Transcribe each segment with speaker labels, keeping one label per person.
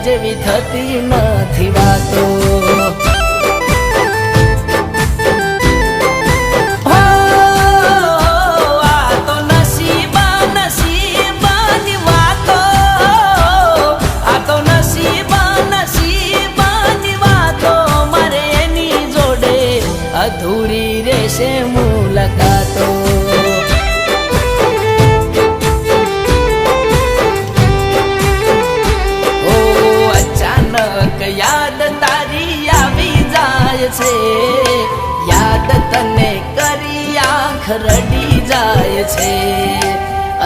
Speaker 1: જેવી થતી નથી વાતો આ તો નસીબની વાતો આ તો નસીબની વાતો મારે એની જોડે અધૂરી રહેશે મુલાકાતો યાદ તારી આવી જાય છે યાદ તને કરી આંખ રડી જાય છે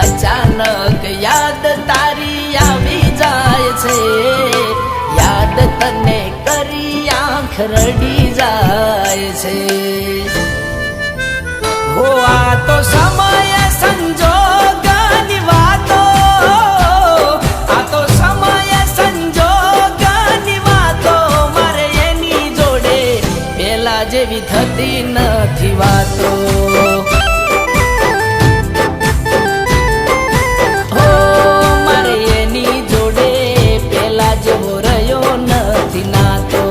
Speaker 1: અચાનક યાદ તારી આવી જાય છે યાદ તને કરી આંખ રડી જાય છે હો આ તો સમય સંજોગની વાતો આ તો સમય સંજોગની વાતો મારે એની જોડે પેલા જેવી થતી નથી વાતો હો મારે એની જોડે પેલા જેવો રહ્યો નથી નાતો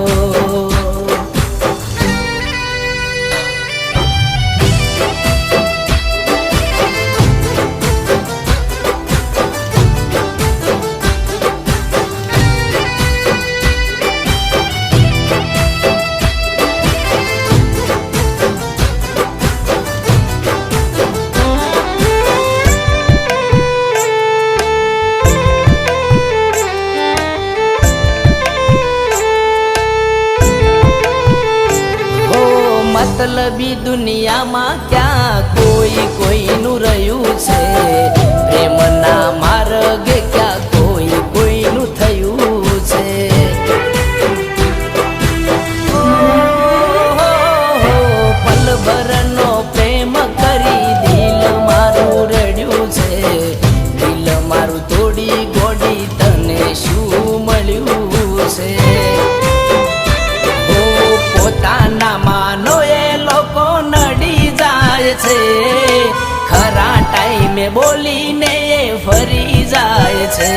Speaker 1: मतलबी दुनिया में क्या कोई कोई नु रह्यु छे प्रेम ना मार्गे क्या कोई कोई नु थयु छे पल भर नो प्रेम करी दिल मारू रड्यु छे दिल मारू तोड़ी गोड़ी तने शू मळ्यु छे पोताना मानो खरा टाइम बोली ने फरी जाए छे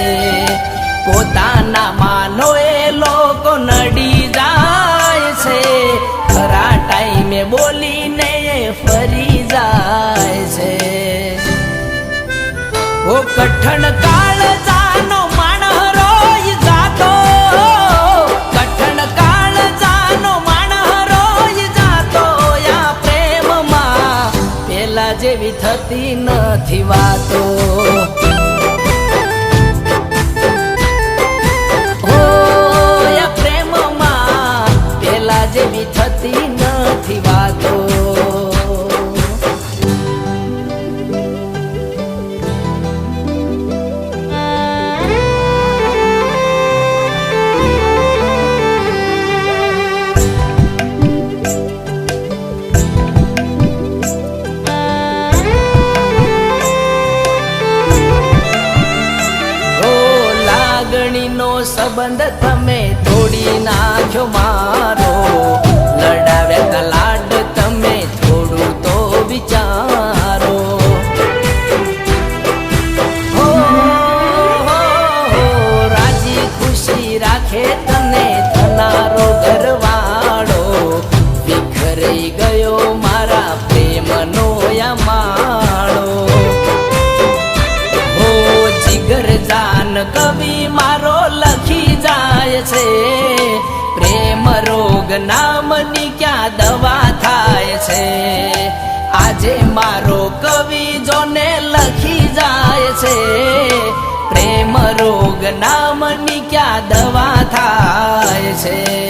Speaker 1: पोताना मानो ए लोग नडी जाए छे खरा टाइम बोली ने फरी जाए छे वो कठण काल जानो मानह रोई जातो कठण काल जानो मानह रोई जातो या प्रेम मा पेला जेवी थती नथी वातो हो या प्रेम मा पेला जेवी थती नथी वातो संबंध तमे तोड़ी नाख्यो मारो लड़ाव्या का लाड तमे थोड़ू तो विचारो हो, राजी खुशी राखे तने थनारो घरवाड़ो विखराई गयो मारा प्रेमनो या माळो નામની ક્યાં દવા થાય છે।